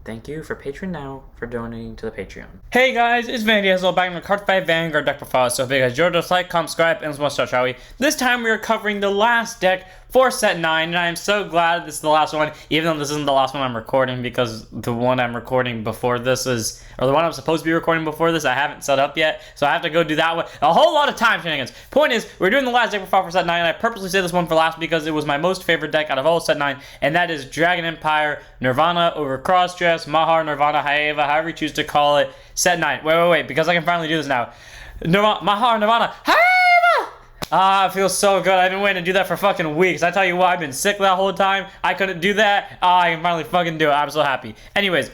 Thank you for Patreon now for donating to the Patreon. Hey guys, it's Vandy as well, back in the Card 5 Vanguard deck profile. So if you guys enjoyed, just like, comment, subscribe, and let's start, shall we? This time we are covering the last deck for set 9, and I'm so glad this is the last one, even though this isn't the last one I'm recording, because the one I'm recording before this is, or the one I'm supposed to be recording before this, I haven't set up yet, so I have to go do that one. A whole lot of time shenanigans. Point is, we're doing the last deck profile for set 9, and I purposely saved this one for last because it was my most favorite deck out of all set 9, and that is Dragon Empire, Nirvana over Crossdress, Mahar, Nirvana, Jheva, however you choose to call it, set 9. Wait, because I can finally do this now. Mahar, Nirvana, Jheva! Ah, it feels so good. I've been waiting to do that for fucking weeks. I tell you what, I've been sick that whole time. I couldn't do that. Ah, I can finally fucking do it. I'm so happy. Anyways,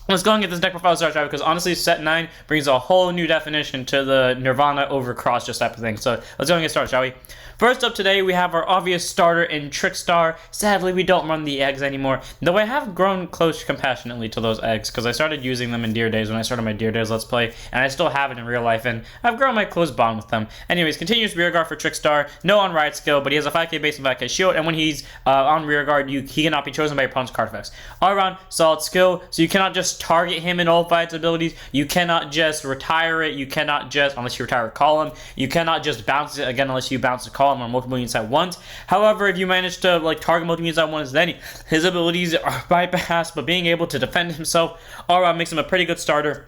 let's go and get this deck profile started, because honestly, set 9 brings a whole new definition to the Nirvana over Crossdress type of thing. So let's go and get started, shall we? First up today, we have our obvious starter in Trickstar. Sadly, we don't run the eggs anymore, though I have grown close compassionately to those eggs, because I started using them in Deer Days when I started my Deer Days Let's Play, and I still have it in real life, and I've grown my close bond with them. Anyways, continuous rear guard for Trickstar, no on ride skill, but he has a 5k base and 5k shield, and when he's on rear guard, he cannot be chosen by your opponent's card effects. All around, solid skill, so you cannot just target him in all 5 abilities, you cannot just retire it, you cannot just, unless you retire a column, you cannot just bounce it again unless you bounce a column or multiple units at once. However, if you manage to target multiple units at once, then his abilities are bypassed, but being able to defend himself all around makes him a pretty good starter.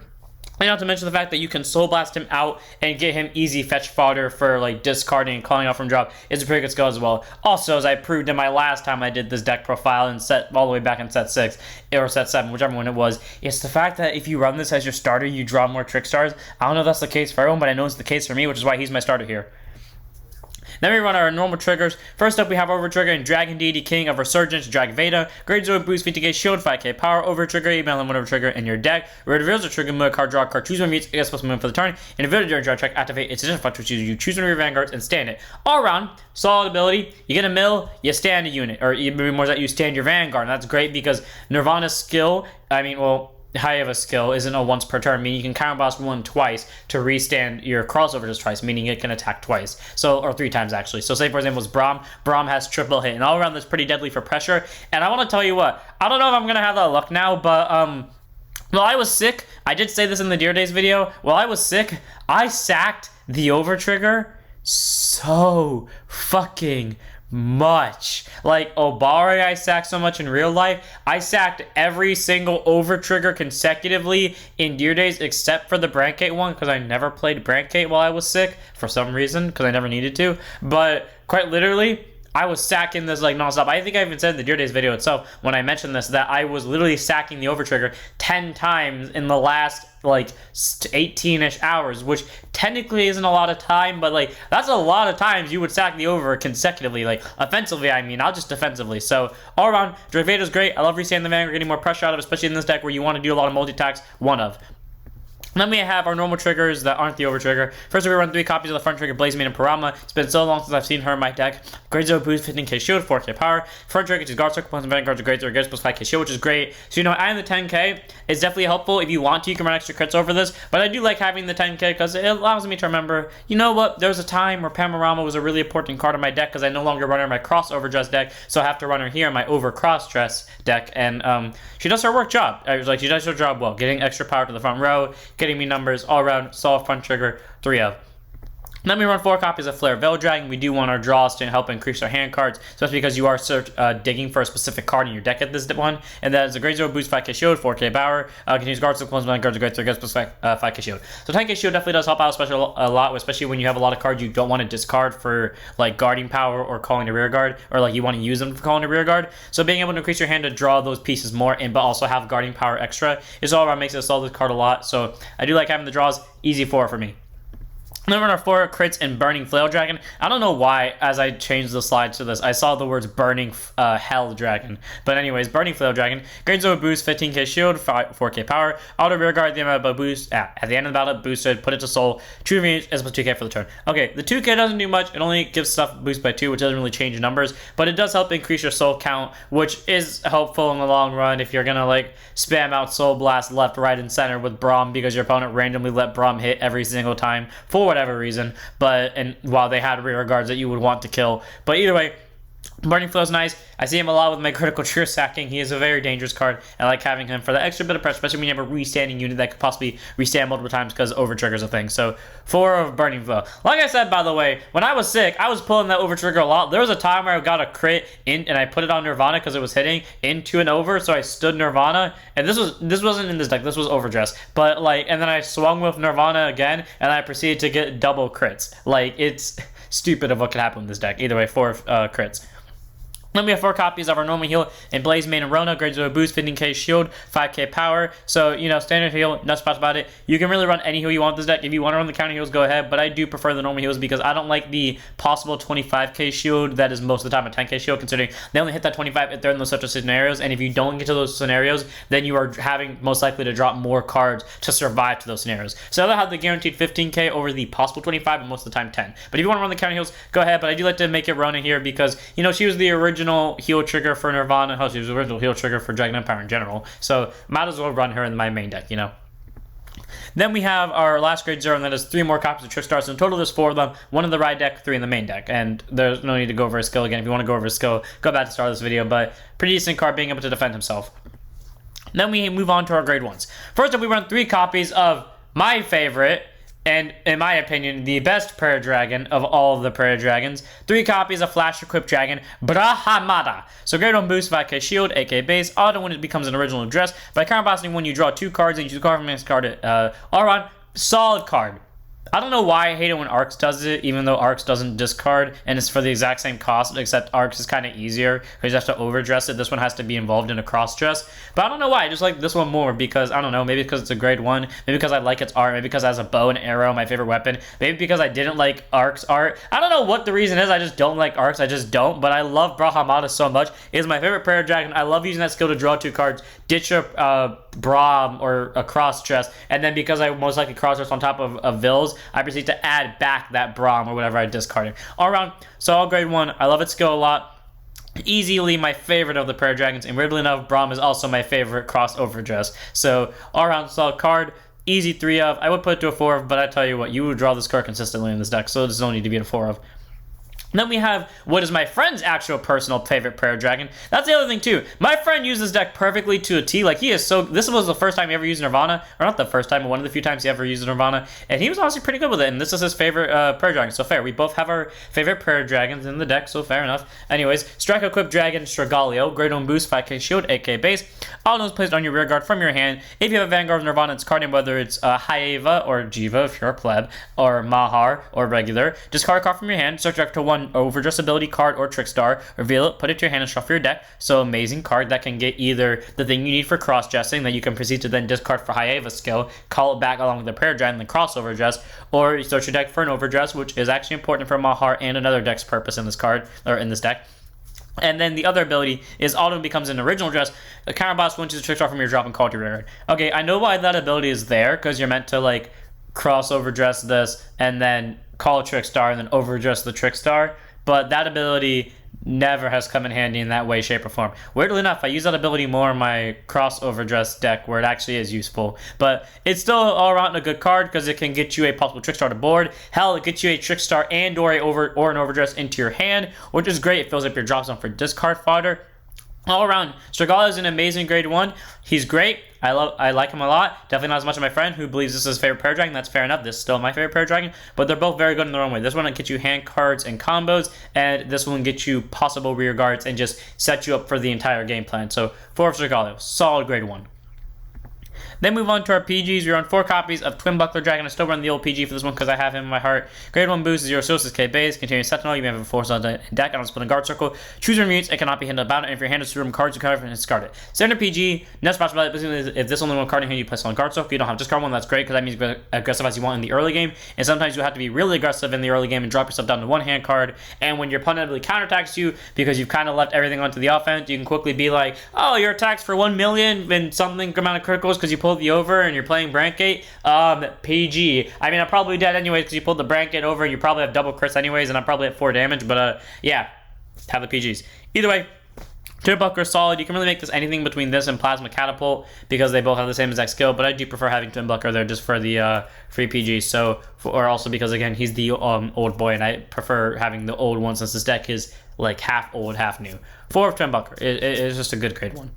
And not to mention the fact that you can Soul Blast him out and get him easy fetch fodder for discarding and calling out from drop is a pretty good skill as well. Also, as I proved in my last time I did this deck profile and set all the way back in set 6 or set 7, whichever one it was, it's the fact that if you run this as your starter, you draw more Trick Stars. I don't know if that's the case for everyone, but I know it's the case for me, which is why he's my starter here. Then we run our normal triggers. First up, we have Over Trigger and Dragon Deity King of Resurgence, Drag Veda. Great Zero Boost, 50k Shield, 5k Power, Over Trigger, email and one Over Trigger in your deck. Reveals a trigger mode card, draw a card, choose one mutes, against plus movement for the turn. In a video during draw check, activate its additional effect, which you choose one of your vanguards and stand it. All around, solid ability. You get a mill, you stand a unit, or maybe more that you stand your vanguard. And that's great because Nirvana's skill, high of a skill isn't a once per turn, meaning you can counter blast one twice to restand your crossover just twice, meaning it can attack twice. So, or 3 times actually. So say for example was Braum has triple hit, and all around that's pretty deadly for pressure. And I want to tell you what, I don't know if I'm gonna have that luck now, but while I was sick, I did say this in the Deer Days video, while I was sick, I sacked the Over Trigger so fucking much. Obari, I sacked so much in real life. I sacked every single Over Trigger consecutively in Deer Days except for the Brancate one, because I never played Brancate while I was sick for some reason, because I never needed to. But quite literally, I was sacking this nonstop. I think I even said in the Deer Days video itself when I mentioned this that I was literally sacking the Over Trigger 10 times in the last 18-ish hours, which technically isn't a lot of time, but that's a lot of times you would sack the Over consecutively, offensively, not just defensively. So all around, Draveda's great. I love restanding the Vanguard, getting more pressure out of it, especially in this deck where you want to do a lot of multi-attacks, one of. Then we have our normal triggers that aren't the Over Trigger. First, we run 3 copies of the front trigger, Blaze Maid and Parama. It's been so long since I've seen her in my deck. Great Zero Boost, 15k Shield, 4k Power. Front trigger is Guard Circle, plus Vanguard's a Great Zero Gets plus 5k Shield, which is great. So, adding the 10k is definitely helpful. If you want to, you can run extra crits over this. But I do like having the 10k because it allows me to remember, you know what, there was a time where Panorama was a really important card in my deck because I no longer run her in my crossover dress deck, so I have to run her here in my over cross dress deck. And she does her work job. She does her job well, getting extra power to the front row, getting me numbers all around, solid front trigger, 3 of. Then we run 4 copies of Flare Veil Dragon. We do want our draws to help increase our hand cards, especially because you are digging for a specific card in your deck at this one. And that is a Great Zero Boost, 5k Shield, 4k Power. Continues Guard Circle, Vanguard's a Great Zero Gets plus 5k Shield. So 10k Shield definitely does help out a lot, especially when you have a lot of cards you don't want to discard for Guarding Power or calling a rear guard, or you want to use them for calling a rear guard. So being able to increase your hand to draw those pieces more, but also have Guarding Power extra is all around makes it a solid card a lot. So I do like having the draws, easy for me. Then we're on our 4 crits and Burning Flail Dragon. I don't know why, as I changed the slide to this, I saw the words Burning Hell Dragon. But anyways, Burning Flail Dragon. Great Zero Boost, 15k Shield, 4k Power. Auto Rear Guard, at the end of the battle, boosted, put it to Soul. True Range, as plus 2k for the turn. Okay, the 2k doesn't do much. It only gives stuff boost by 2, which doesn't really change numbers. But it does help increase your Soul count, which is helpful in the long run if you're gonna spam out Soul Blast left, right, and center with Braum because your opponent randomly let Braum hit every single time for whatever reason, and while they had rear guards that you would want to kill. But either way, Burning Flow is nice. I see him a lot with my critical trigger sacking. He is a very dangerous card. I like having him for the extra bit of pressure, especially when you have a restanding unit that could possibly restand multiple times because over triggers a thing. So 4 of Burning Flow. Like I said, by the way, when I was sick, I was pulling that over trigger a lot. There was a time where I got a crit in and I put it on Nirvana because it was hitting into an over, so I stood Nirvana. And this wasn't in this deck. This was Overdress. But like, and then I swung with Nirvana again, and I proceeded to get double crits. Like, it's stupid of what could happen in this deck. Either way, 4 crits. Then we have 4 copies of our normal heal in Blaze, Main, and Rona. Grade 0 boost, 15k shield, 5k power. So, you know, standard heal, no spots about it. You can really run any heal you want this deck. If you want to run the counter heals, go ahead. But I do prefer the normal heals because I don't like the possible 25k shield that is most of the time a 10k shield, considering they only hit that 25 if they're in those such scenarios. And if you don't get to those scenarios, then you are having most likely to drop more cards to survive to those scenarios. So they'll have the guaranteed 15k over the possible 25, and most of the time 10. But if you want to run the counter heals, go ahead. But I do like to make it Rona here because, you know, she was the original heal trigger for Nirvana. She was the original heal trigger for Dragon Empire in general. So might as well run her in my main deck, you know. Then we have our last grade 0, and that is 3 more copies of Trickstar. So in total, there's 4 of them. 1 in the ride deck, 3 in the main deck. And there's no need to go over his skill again. If you want to go over his skill, go back to start this video. But pretty decent card, being able to defend himself. Then we move on to our grade 1s. First up, we run 3 copies of my favorite, and in my opinion, the best Prayer Dragon of all of the Prayer Dragons. 3 copies of Flash Equipped Dragon, Brahmada. So grade 1 boost, 5k shield, 8k base. Auto when it becomes an original address. By counter bossing when you draw 2 cards and you choose a card from this card. All around, solid card. I don't know why I hate it when Arcs does it, even though Arcs doesn't discard, and it's for the exact same cost, except Arcs is kind of easier, because you have to overdress it. This one has to be involved in a cross-dress. But I don't know why, I just like this one more, because, I don't know, maybe because it's a grade 1, maybe because I like its art, maybe because it has a bow and arrow, my favorite weapon, maybe because I didn't like Arcs art. I don't know what the reason is, I just don't like Arcs, I just don't, but I love Brahmada so much. It is my favorite Prayer Dragon. I love using that skill to draw 2 cards, ditch a Brahm or a cross-dress, and then because I most likely cross-dress on top of Vils, I proceed to add back that Brahm or whatever I discarded. All around, solid grade 1. I love its skill a lot. Easily my favorite of the Prayer Dragons, and weirdly enough, Brahm is also my favorite crossover dress. So all around solid card. Easy 3 of. I would put it to a 4 of, but I tell you what, you would draw this card consistently in this deck, so there's no need to be a 4 of. Then we have what is my friend's actual personal favorite Prayer Dragon. That's the other thing too. My friend used this deck perfectly to a T. Like, he is so... This was the first time he ever used Nirvana. Or not the first time, but one of the few times he ever used Nirvana. And he was honestly pretty good with it. And this is his favorite Prayer Dragon. So fair. We both have our favorite Prayer Dragons in the deck. So fair enough. Anyways, Strike Equipped Dragon Strigalio. Grade 1 boost, 5k shield, 8k base. All those placed on your rear guard from your hand. If you have a Vanguard of Nirvana, it's card name, whether it's Jheva or Jheva if you're a pleb, or Mahar or regular. Discard a card from your hand. Search up to 1 Overdress ability card or Trickstar, reveal it, put it to your hand, and shuffle your deck. So amazing card that can get either the thing you need for cross-dressing that you can proceed to then discard for Jheva skill, call it back along with the Prayer Dragon, then crossover dress, or you search your deck for an overdress, which is actually important for Mahar and another deck's purpose in this card, or in this deck. And then the other ability is Autumn becomes an original dress. The counter boss wins a Trickstar from your drop and call to your rear guard. Okay, I know why that ability is there, because you're meant to like crossover dress this and then call a Trickstar and then overdress the Trickstar. But that ability never has come in handy in that way, shape, or form. Weirdly enough, I use that ability more in my crossover dress deck where it actually is useful. But it's still all around a good card because it can get you a possible Trickstar to board. Hell, it gets you a Trickstar and or an overdress into your hand, which is great. It fills up your drop zone for discard fodder. All around, Strigalio is an amazing grade 1. He's great. I like him a lot. Definitely not as much as my friend who believes this is his favorite Prayer Dragon. That's fair enough. This is still my favorite Prayer Dragon. But they're both very good in their own way. This one will get you hand cards and combos. And this one will get you possible rear guards and just set you up for the entire game plan. So 4 of Strigalio. Solid grade 1. Then move on to our PGs. We run 4 copies of Twin Buckler Dragon. I still run the old PG for this one because I have him in my heart. Grade 1 boost, 0 sources, K base. Continuing Sentinel. You may have a force on the deck. I don't split a guard circle. Choose your mutes. It cannot be handled about it. And if your hand is room cards, you can and discard it. Standard PG. Next possible is if this only one card in hand, you place on guard circle. You don't have discard one. That's great because that means you're aggressive as you want in the early game. And sometimes you have to be really aggressive in the early game and drop yourself down to 1 hand card. And when your opponent really counterattacks you because you've kind of left everything onto the offense, you can quickly be like, oh, your attacks for 1 million and something amount of criticals because you pulled the over and you're playing Brankgate, PG. I mean, I'm probably dead anyways because you pulled the Brankgate over and you probably have double crits anyways, and I'm probably at 4 damage, but yeah, have the PGs. Either way, Twin Buckler is solid. You can really make this anything between this and Plasma Catapult because they both have the same exact skill, but I do prefer having Twin Buckler there just for the free PGs, or also because, again, he's the old boy, and I prefer having the old one since this deck is like half old, half new. 4 of Twin Bunker. It's just a good grade 1.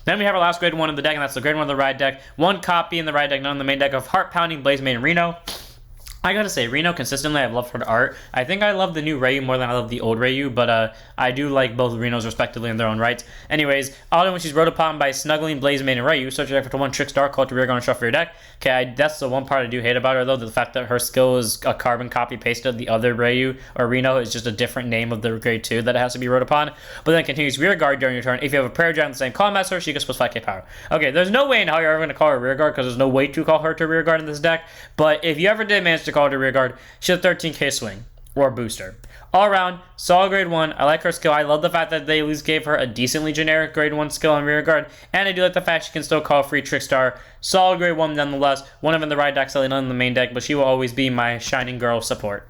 Then we have our last grade 1 in the deck, and that's the grade 1 of the ride deck. 1 copy in the ride deck, none in the main deck of Heart Pounding, Blaze Maiden, Reno. I gotta say, Reno, consistently, I've loved her art. I think I love the new Ryu more than I love the old Ryu, but I do like both Renos respectively in their own rights. Anyways, auto when she's rode upon by Snuggling, Blaze Maiden, and Ryu, search your deck for 1 Trickstar, call it to rear guard and shuffle your deck. Okay, that's the one part I do hate about her, though, the fact that her skill is a carbon copy paste of the other Ryu, or Reno is just a different name of the grade 2 that it has to be rode upon. But then continues rear guard during your turn. If you have a prayer giant in the same column as her, she gets plus 5k power. Okay, there's no way in hell you're ever going to call her rear guard, because there's no way to call her to rear guard in this deck. But if you ever did manage to call her to rear guard, she has 13k swing, or booster. All around, solid grade 1. I like her skill. I love the fact that they at least gave her a decently generic grade 1 skill on rear guard. And I do like the fact she can still call free Trickstar. Solid grade 1 nonetheless. One of them in the ride deck, selling none in the main deck, but she will always be my shining girl support.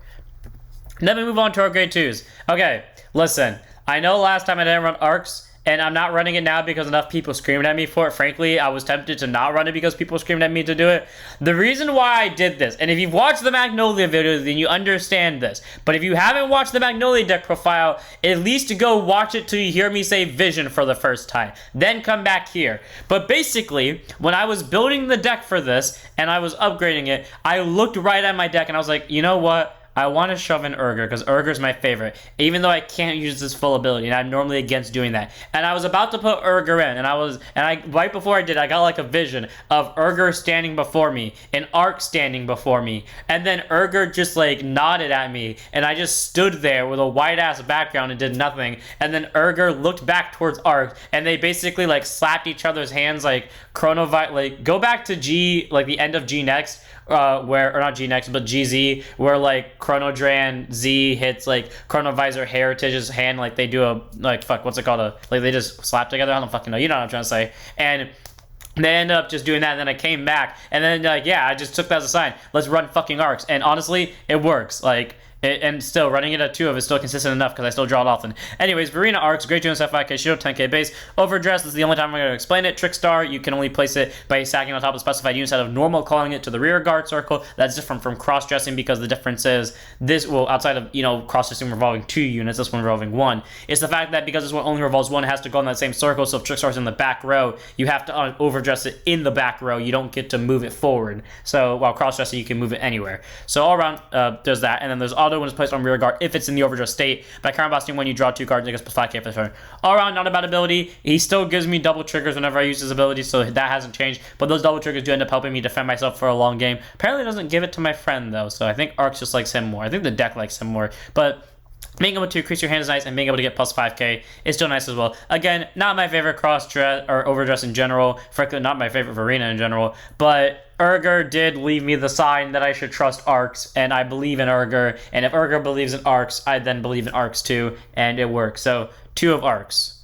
Then we move on to our grade 2s. Okay, listen. I know last time I didn't run arcs, and I'm not running it now because enough people screamed at me for it. Frankly, I was tempted to not run it because people screamed at me to do it. The reason why I did this, and if you've watched the Magnolia video, then you understand this. But if you haven't watched the Magnolia deck profile, at least go watch it till you hear me say Vision for the first time. Then come back here. But basically, when I was building the deck for this, and I was upgrading it, I looked right at my deck and I was like, you know what? I want to shove in Urger because Urger's my favorite, even though I can't use this full ability, and I'm normally against doing that. And I was about to put Urger in, and right before I did, I got like a vision of Urger standing before me, and Arc standing before me, and then Urger just like nodded at me, and I just stood there with a white ass background and did nothing. And then Urger looked back towards Arc, and they basically like slapped each other's hands like like go back to G, like the end of G Next. Or not G Next, but GZ, where like Chronodran Z hits like Chronovisor Heritage's hand, like they do a what's it called? Like they just slap together. I don't fucking know. You know what I'm trying to say. And they end up just doing that, and then I came back, and then like I just took that as a sign. Let's run fucking arcs, and honestly, it works. And still, running it at 2 of is still consistent enough because I still draw it often. Anyways, Verena Arcs, great 2 and 5k shield, 10k base. Overdress, this is the only time I'm going to explain it. Trickstar, you can only place it by stacking on top of a specified unit instead of normal calling it to the rear guard circle. That's different from cross-dressing because the difference is this, well, outside of, cross-dressing revolving 2 units, this one revolving 1. It's the fact that because this one only revolves 1, it has to go in that same circle, so if Trickstar's in the back row, you have to overdress it in the back row. You don't get to move it forward. So while cross-dressing, you can move it anywhere. So all around, there's that, and then there's auto when it's placed on rear guard if it's in the overdress state. By counterblasting when you draw 2 cards, it gets plus 5k for the turn. All around, not a bad ability. He still gives me double triggers whenever I use his ability, so that hasn't changed. But those double triggers do end up helping me defend myself for a long game. Apparently, it doesn't give it to my friend, though, so I think Arcs just likes him more. I think the deck likes him more. But being able to increase your hand is nice, and being able to get plus 5k is still nice as well. Again, not my favorite cross-dress or overdress in general. Frankly, not my favorite Verena in general. But Urger did leave me the sign that I should trust Arcs, and I believe in Urger. And if Urger believes in Arcs, I then believe in Arcs too, and it works. So 2 of Arcs.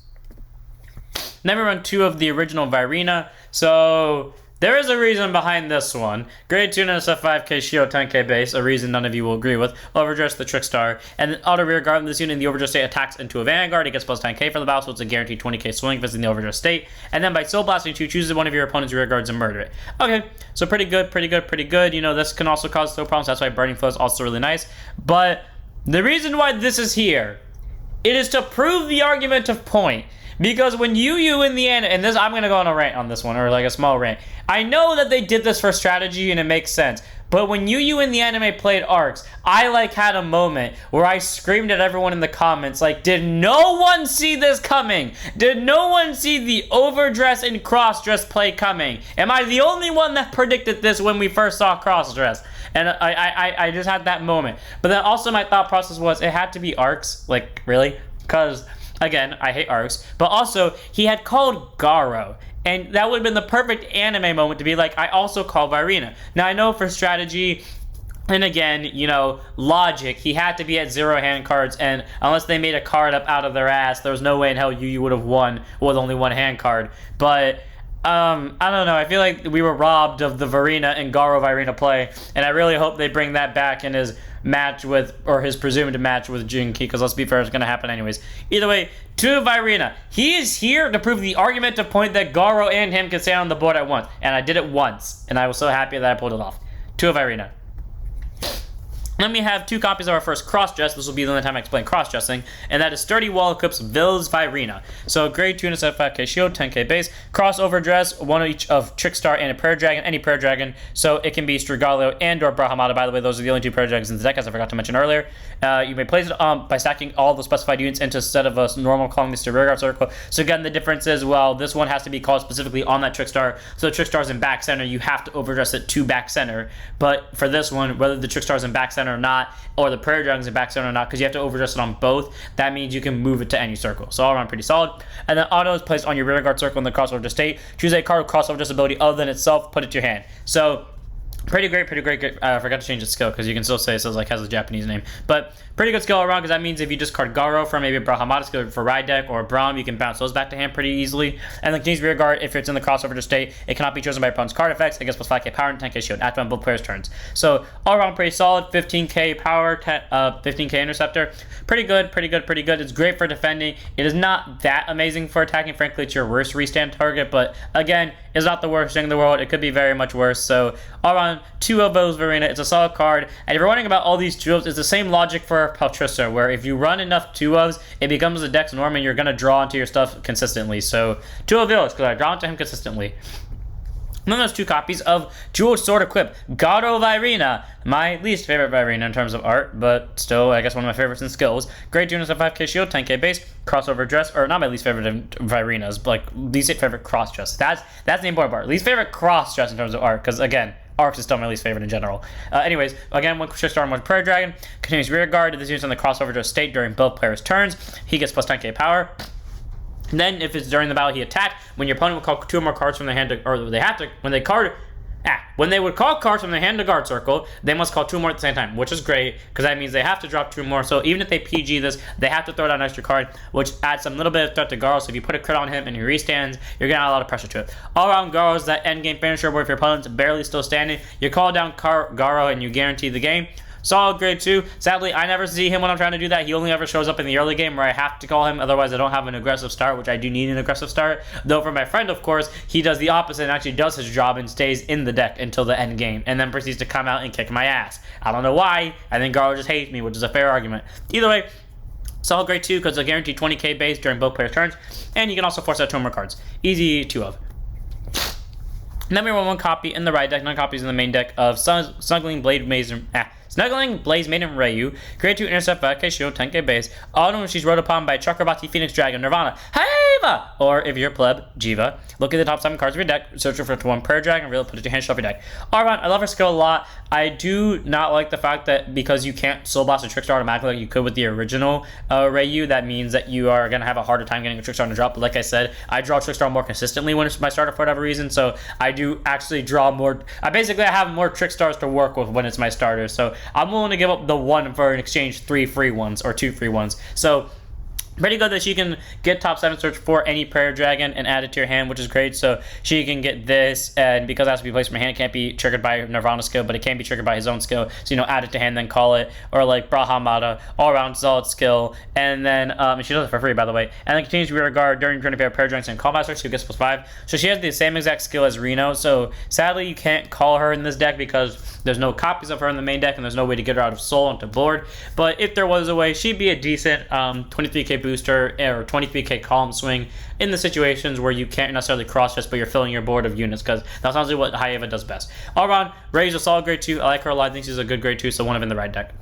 Then we run 2 of the original Verena. So there is a reason behind this one. Grade 2 NSF 5k shield, 10k base, a reason none of you will agree with. Overdress the Trickstar, and then auto rear guard. This unit in the overdress state attacks into a Vanguard. It gets plus 10k for the battle, so it's a guaranteed 20k swing if it's in the overdress state. And then by soul blasting 2, chooses one of your opponent's rear guards and murder it. Okay, so pretty good. This can also cause slow problems. That's why Burning Flow is also really nice. But the reason why this is here, it is to prove the argument of point. Because when you in the end, and this, I'm going to go on a rant on this one, or like a small rant. I know that they did this for strategy and it makes sense. But when you in the anime played Arcs, I had a moment where I screamed at everyone in the comments, did no one see this coming? Did no one see the overdress and crossdress play coming? Am I the only one that predicted this when we first saw crossdress? And I just had that moment. But then also my thought process was it had to be Arcs, really? Because again, I hate Arcs, but also he had called Garo, and that would have been the perfect anime moment to be I also call Verena. Now I know for strategy, and again, logic, he had to be at 0 hand cards, and unless they made a card up out of their ass, there was no way in hell you would have won with only 1 hand card. But I don't know, I feel like we were robbed of the Verena and Garo Verena play, and I really hope they bring that back in his match with, or his presumed match with Jinki, because let's be fair, it's going to happen anyways. Either way, 2 of Verena. He is here to prove the argument of point that Garo and him can stay on the board at once, and I did it once, and I was so happy that I pulled it off. 2 of Verena. Then we have 2 copies of our first cross-dress. This will be the only time I explain cross-dressing. And that is Sturdy Wall Equips Vils Virina. So grade 2 and a 5k shield, 10k base. Crossover dress, 1 each of Trickstar and a Prayer Dragon, any Prayer Dragon. So it can be Strigalio and or Brahmada. By the way, those are the only 2 Prayer Dragons in the deck, as I forgot to mention earlier. You may place it by stacking all the specified units into a set of a normal calling this to rearguard circle. So again, the difference is, well, this one has to be called specifically on that Trickstar. So the Trickstar's in back center, you have to overdress it to back center. But for this one, whether the Trickstar's in back center or not, or the Prayer Dragon's in back center or not, because you have to overdress it on both, that means you can move it to any circle. So all around pretty solid. And then auto is placed on your rearguard circle in the crossover state. Choose a card with crossover disability other than itself, put it to your hand. So pretty great. I forgot to change the skill because you can still say it says like has a Japanese name, but pretty good skill all around, because that means if you discard Garo from maybe a Brahmada skill for ride deck or a Braum, you can bounce those back to hand pretty easily. And then continues rear guard if it's in the crossover state. It cannot be chosen by opponent's card effects. It gets plus 5k power and 10k shield. Active on both players' turns. So all around pretty solid. 15k power, 15k interceptor. Pretty good. It's great for defending. It is not that amazing for attacking. Frankly, it's your worst restand target, but again, it's not the worst thing in the world. It could be very much worse. So all around 2 of those Verena. It's a solid card. And if you're wondering about all these 2-ofs, it's the same logic for Paltrissa, where if you run enough 2-ofs, it becomes the deck's norm and you're going to draw into your stuff consistently. So 2 of those, because I draw into him consistently. And then there's 2 copies of Jeweled Sword Equip Garo Virina, my least favorite Virina in terms of art, but still, I guess one of my favorites in skills. Great units of 5k shield, 10k base, crossover dress, or not my least favorite of Virinas, but like least favorite cross dress. That's the important part. Least favorite cross dress in terms of art, because again, Arcs is still my least favorite in general. Anyways, again, one Trickstar and 1 Prayer Dragon. Continues rear guard. This unit's on the crossover dress state during both players' turns. He gets plus 10k power. Then, if it's during the battle he attacked, when your opponent will call 2 or more cards from their hand to, or they have to, when they would call cards from their hand to guard circle, they must call 2 more at the same time, which is great, because that means they have to drop 2 more. So even if they PG this, they have to throw down an extra card, which adds some little bit of threat to Garo. So if you put a crit on him and he restands, you're going to add a lot of pressure to it. All around, Garo is that end game finisher where if your opponent's barely still standing, you call down Garo and you guarantee the game. Solid grade 2. Sadly, I never see him when I'm trying to do that. He only ever shows up in the early game where I have to call him. Otherwise, I don't have an aggressive start, which I do need an aggressive start. Though for my friend, of course, he does the opposite and actually does his job and stays in the deck until the end game. And then proceeds to come out and kick my ass. I don't know why. I think Garo just hates me, which is a fair argument. Either way, solid grade 2 because I guarantee 20k base during both players' turns. And you can also force out 2 more cards. Easy 2 of. And then we run 1 copy in the right deck, 9 copies in the main deck of Snuggling Blade Maiden. Snuggling Blaze Maiden Ryu, grade 2 intercept 5k shield, 10k base. Auto when she's rode upon by Chakrabarti Phoenix Dragon, Nirvana, Jheva! Or if you're pleb, Jheva. Look at the top 7 cards of your deck, search for 1 Prayer Dragon, reveal, put it to your hand, shuffle your deck. Alright, I love her skill a lot. I do not like the fact that because you can't Soul Blast a Trickstar automatically like you could with the original Ryu, that means that you are going to have a harder time getting a Trickstar to drop. But like I said, I draw Trickstar more consistently when it's my starter for whatever reason, so I do actually draw more. I have more Trickstars to work with when it's my starter, so I'm willing to give up the 1 for in exchange 3 free ones or 2 free ones. So pretty good that she can get top 7 search for any Prayer Dragon and add it to your hand, which is great. So she can get this, and because it has to be placed from your hand, it can't be triggered by Nirvana skill, but it can be triggered by his own skill. So, add it to hand, then call it. Or like Brahmada, all-around solid skill. And then, she does it for free, by the way. And then continues rear guard during turn if you have Prayer Dragons and Call Master, so she gets plus 5. So she has the same exact skill as Reno. So sadly, you can't call her in this deck because there's no copies of her in the main deck, and there's no way to get her out of Soul onto board. But if there was a way, she'd be a decent 23k booster or 23k column swing in the situations where you can't necessarily cross-dress, but you're filling your board of units, because that's honestly what Jheva does best. All around, Ray's a solid grade 2. I like her a lot. I think she's a good grade 2, so one of in the right deck.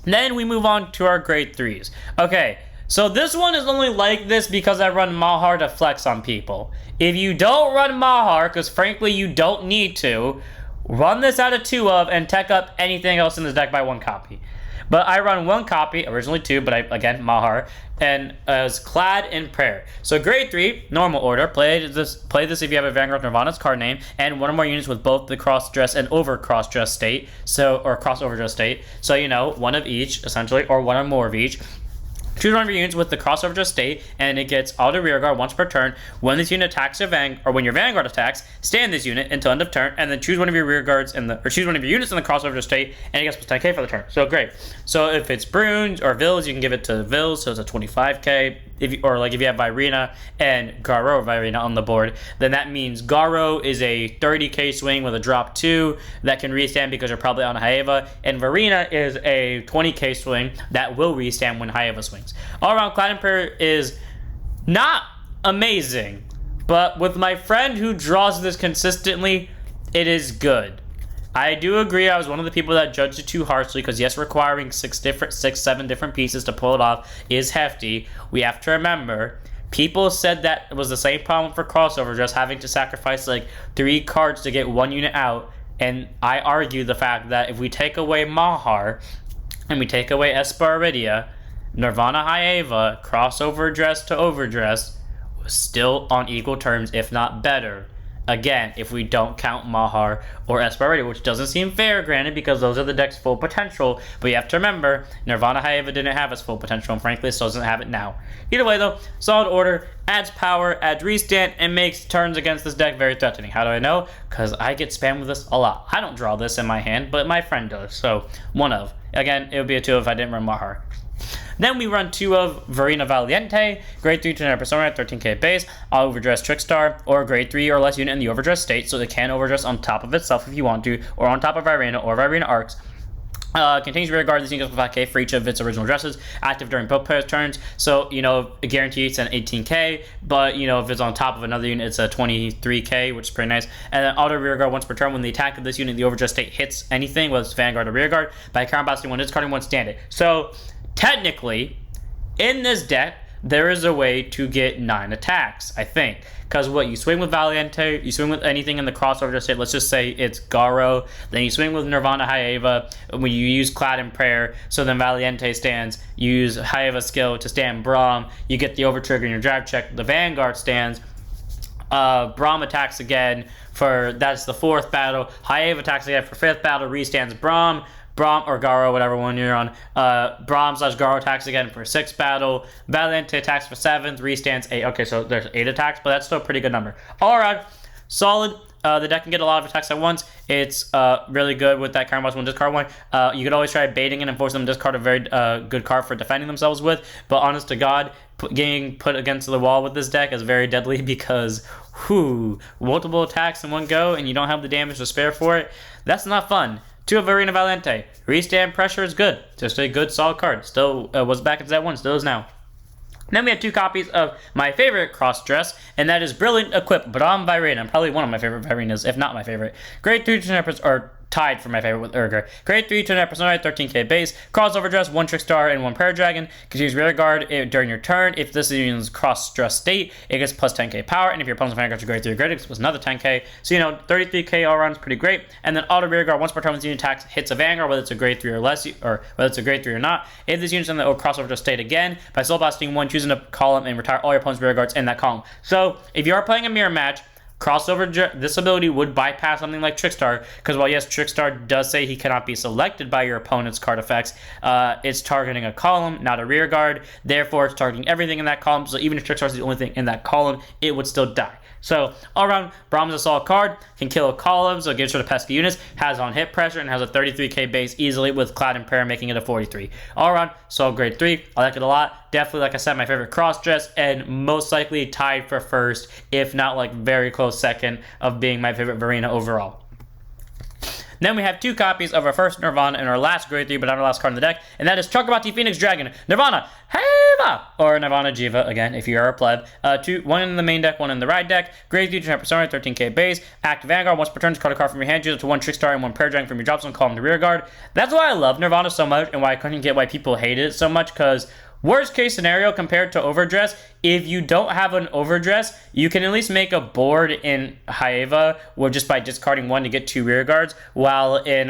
Then we move on to our grade 3s. Okay, so this one is only like this because I run Mahar to flex on people. If you don't run Mahar, because frankly you don't need to, run this out of 2 of and tech up anything else in this deck by 1 copy. But I run 1 copy, originally 2, but again, Mahar, and as Clad in Prayer. So grade 3, normal order, play this if you have a Vanguard Nirvana's card name, and 1 or more units with both the cross-dress and over-cross-dress state, or cross-over-dress state. So, 1 of each, essentially, or 1 or more of each. Choose one of your units with the crossover to state, and it gets auto rear guard once per turn. When this unit attacks when your vanguard attacks, stand this unit until end of turn, and then choose one of your rear guards choose one of your units in the crossover to state, and it gets plus 10k for the turn. So great. So if it's Bruins or Vils, you can give it to Vils, so it's a 25k. If you have Virina and Garo Virina on the board, then that means Garo is a 30k swing with a drop 2 that can restand because you're probably on Jheva, and Virina is a 20k swing that will restand when Jheva swings. All around, Cloud Emperor is not amazing, but with my friend who draws this consistently, it is good. I do agree I was one of the people that judged it too harshly because yes, requiring 7 different pieces to pull it off is hefty. We have to remember, people said that it was the same problem for crossover, just having to sacrifice like 3 cards to get 1 unit out, and I argue the fact that if we take away Mahar and we take away Esparidia, Nirvana Jheva, crossover dress to overdress, was still on equal terms, if not better. Again, if we don't count Mahar or Esparidia, which doesn't seem fair, granted, because those are the deck's full potential. But you have to remember, Nirvana Jheva didn't have its full potential, and frankly, it still doesn't have it now. Either way, though, solid order, adds power, adds restand, and makes turns against this deck very threatening. How do I know? Because I get spammed with this a lot. I don't draw this in my hand, but my friend does, so one of. Again, it would be a 2 if I didn't run Mahar. Then we run 2 of Virina Valiente, grade 3 to persona, 13k base, overdress Trickstar, or grade 3 or less unit in the overdress state, so it can overdress on top of itself if you want to, or on top of Virina or Virina Arcs. Continues to rear guard this unit with 5k for each of its original dresses, active during both players' turns, so, it guarantees an 18k, but, if it's on top of another unit, it's a 23k, which is pretty nice. And then auto rear guard once per turn when the attack of this unit in the overdress state hits anything, whether it's vanguard or rear guard, by counterblasting one discarding one stand it. So, technically, in this deck, there is a way to get 9 attacks, I think. Because you swing with Valiente, you swing with anything in the crossover state, let's just say it's Garo, then you swing with Nirvana Jheva when you use Clad in Prayer, so then Valiente stands, you use Jheva skill to stand Braum, you get the overtrigger in your drive check, the Vanguard stands, Braum attacks again that's the 4th battle, Jheva attacks again for 5th battle, restands Braum or Garo, whatever one you're on. Braum/Garo attacks again for 6th battle. Valiente attacks for 7th. Restands 8. Okay, so there's 8 attacks, but that's still a pretty good number. All around, solid. The deck can get a lot of attacks at once. It's really good with that counterblast one, discard one. You could always try baiting it and force them to discard a very good card for defending themselves with. But honest to God, getting put against the wall with this deck is very deadly because, multiple attacks in one go and you don't have the damage to spare for it. That's not fun. 2 of Virina Valiente. Restand pressure is good. Just a good solid card. Still was back at that 1, still is now. Then we have 2 copies of my favorite cross-dress, and that is Brilliant Equip Braum Virina. Probably one of my favorite Virinas, if not my favorite. Grade 3 to tied for my favorite with Urger. Grade 3 to persona, 13k base, crossover dress, 1 Trickstar, and 1 Paradragon. Continues rear guard during your turn. If this is cross dress state, it gets plus 10k power, and if your opponent's vanguard to grade 3 or greater, it gets another 10k. So 33k all around is pretty great. And then auto rear guard once per turn when this unit attacks hits a vanguard, whether it's a grade 3 or less, or whether it's a grade 3 or not. If this unit's in the crossover dress state again, by soul blasting 1, choosing a column and retire all your opponent's rear guards in that column. So if you are playing a mirror match, crossover, this ability would bypass something like Trickstar, because while yes, Trickstar does say he cannot be selected by your opponent's card effects, it's targeting a column, not a rear guard, therefore it's targeting everything in that column, so even if Trickstar is the only thing in that column, it would still die. So, all around, Braum's a solid card, can kill a column, so it gives rid of pesky units, has on hit pressure, and has a 33k base easily with Cloud and Prayer making it a 43. All around, solid grade 3, I like it a lot. Definitely, like I said, my favorite cross-dress, and most likely tied for first, if not like very close second, of being my favorite Virina overall. Then we have 2 copies of our first Nirvana and our last grade 3, but not our last card in the deck, and that is Chakrabarti Phoenix Dragon, Nirvana Jheva, or Nirvana Jheva, again, if you are a pleb. 1 in the main deck, 1 in the ride deck. Grade 3 to persona, 13k base. Active Vanguard, once per turn, discard a card from your hand, choose it to 1 Trickstar and 1 Paradragon from your drop zone, call them the rear guard. That's why I love Nirvana so much, and why I couldn't get why people hated it so much, because worst case scenario compared to overdress, if you don't have an overdress, you can at least make a board in Jheva, or just by discarding 1 to get 2 rear guards, while in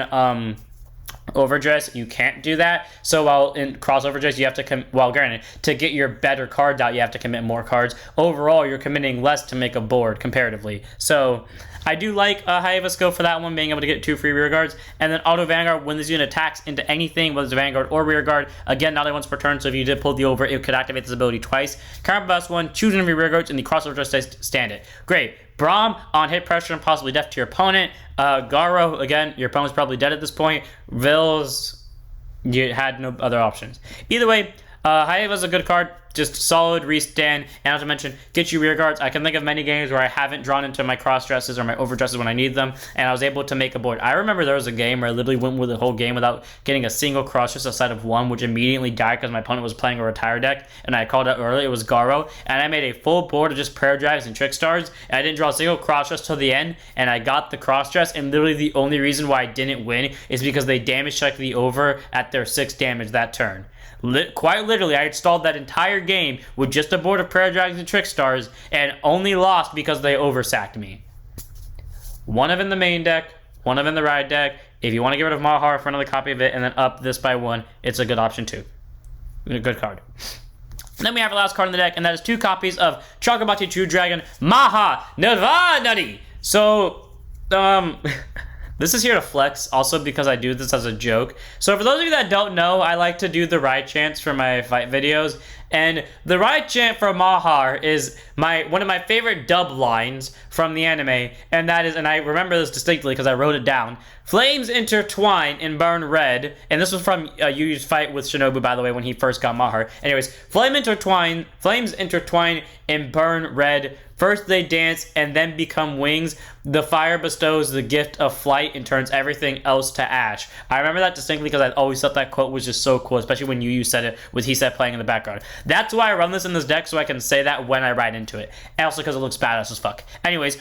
overdress, you can't do that. So while in cross overdress, you have to granted, to get your better cards out, you have to commit more cards. Overall, you're committing less to make a board comparatively. So I do like Jheva's skill for that one, being able to get 2 free rear guards. And then auto Vanguard, when this unit attacks into anything, whether it's Vanguard or rear guard, again, not only once per turn, so if you did pull the over, it could activate this ability twice. Counter blast 1, choose one of your rear guards, and the cross overdress stand it. Great. Braum on hit pressure and possibly death to your opponent. Garo, again, your opponent's probably dead at this point. Vils, you had no other options. Either way, Jheva's a good card. Just solid restand, and not to mention, get you rear guards. I can think of many games where I haven't drawn into my cross dresses or my overdresses when I need them, and I was able to make a board. I remember there was a game where I literally went with the whole game without getting a single cross dress outside of one, which immediately died because my opponent was playing a retire deck, and I called out early, it was Garo, and I made a full board of just prayer drags and trick stars, and I didn't draw a single cross dress till the end, and I got the cross dress, and literally the only reason why I didn't win is because they damage checked the over at their 6 damage that turn. Quite literally, I installed that entire game with just a board of prayer dragons and trick stars, and only lost because they oversacked me. One of in the main deck, one of in the ride deck. If you want to get rid of Mahar for another copy of it and then up this by 1, it's a good option too. A good card. Then we have our last card in the deck, and that is 2 copies of Chakabati True Dragon Mahar Nirvana. So, this is here to flex, also because I do this as a joke. So for those of you that don't know, I like to do the ride chants for my fight videos. And the ride chant for Mahar is one of my favorite dub lines from the anime. And that is, and I remember this distinctly because I wrote it down. Flames intertwine and burn red. And this was from Yu's fight with Shinobu, by the way, when he first got Mahar. Anyways, flames intertwine and burn red. First they dance and then become wings. The fire bestows the gift of flight and turns everything else to ash. I remember that distinctly because I always thought that quote was just so cool, especially when Yu said it with he said playing in the background. That's why I run this in this deck, so I can say that when I ride into it. And also because it looks badass as fuck. Anyways,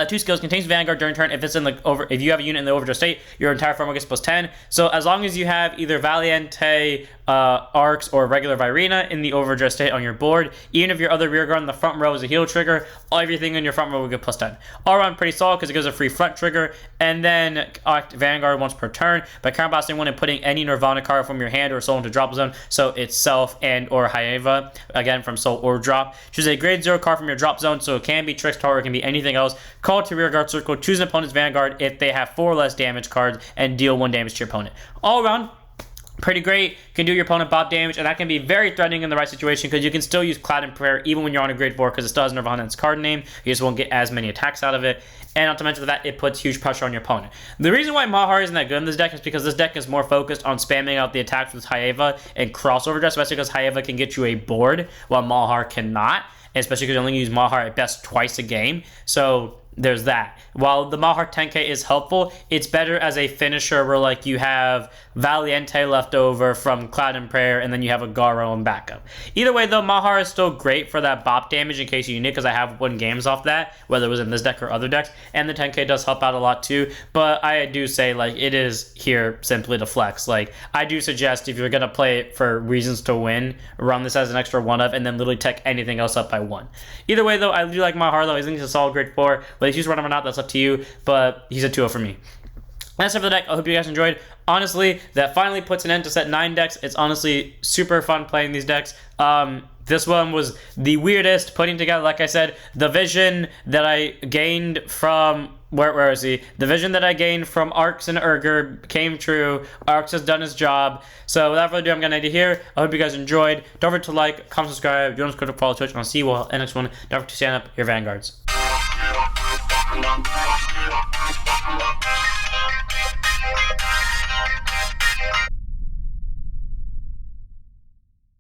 2 skills, contains Vanguard during turn. If it's in the if you have a unit in the overdress state, your entire farm gets +10. So as long as you have either Valiente, Arcs, or regular Virina in the overdress state on your board, even if your other rear guard in the front row is a heal trigger, everything in your front row will get +10. All around pretty solid because it gives a free front trigger, and then Vanguard once per turn by counterblasting one and putting any Nirvana card from your hand or soul into drop zone. So it's Self and or Jheva, again from soul or drop. Choose a grade 0 card from your drop zone, so it can be Trickstar or it can be anything else. Call to rear guard circle, choose an opponent's Vanguard if they have 4 or less damage cards, and deal 1 damage to your opponent. All around, pretty great. Can do your opponent Bob damage, and that can be very threatening in the right situation because you can still use Cloud and Prayer even when you're on a grade 4 because it still has Nirvana in its card name. You just won't get as many attacks out of it. And not to mention that it puts huge pressure on your opponent. The reason why Mahar isn't that good in this deck is because this deck is more focused on spamming out the attacks with Jheva and crossover dress, especially because Jheva can get you a board while Mahar cannot, especially because you only use Mahar at best twice a game. So there's that. While the Mahar 10k is helpful, it's better as a finisher where like you have Valiente left over from Cloud and Prayer and then you have a Garo in backup. Either way though, Mahar is still great for that bop damage in case you need it because I have won games off that, whether it was in this deck or other decks, and the 10k does help out a lot too, but I do say like it is here simply to flex. Like I do suggest if you're going to play it for reasons to win, run this as an extra 1 of and then literally tech anything else up by 1. Either way though, I do like Mahar though. I think he's a solid grade 4. Whether you run him or not, that's up to you, but he's a 2-0 for me. That's it for the deck. I hope you guys enjoyed. Honestly, that finally puts an end to set 9 decks. It's honestly super fun playing these decks. This one was the weirdest putting together. Like I said, the vision that I gained from where is he? The vision that I gained from Arcs and Urger came true. Arcs has done his job. So without further ado, I'm gonna end it here. I hope you guys enjoyed. Don't forget to like, comment, subscribe, join us, go to follow Twitch. I'll see you all in the next one. Don't forget to stand up your vanguards.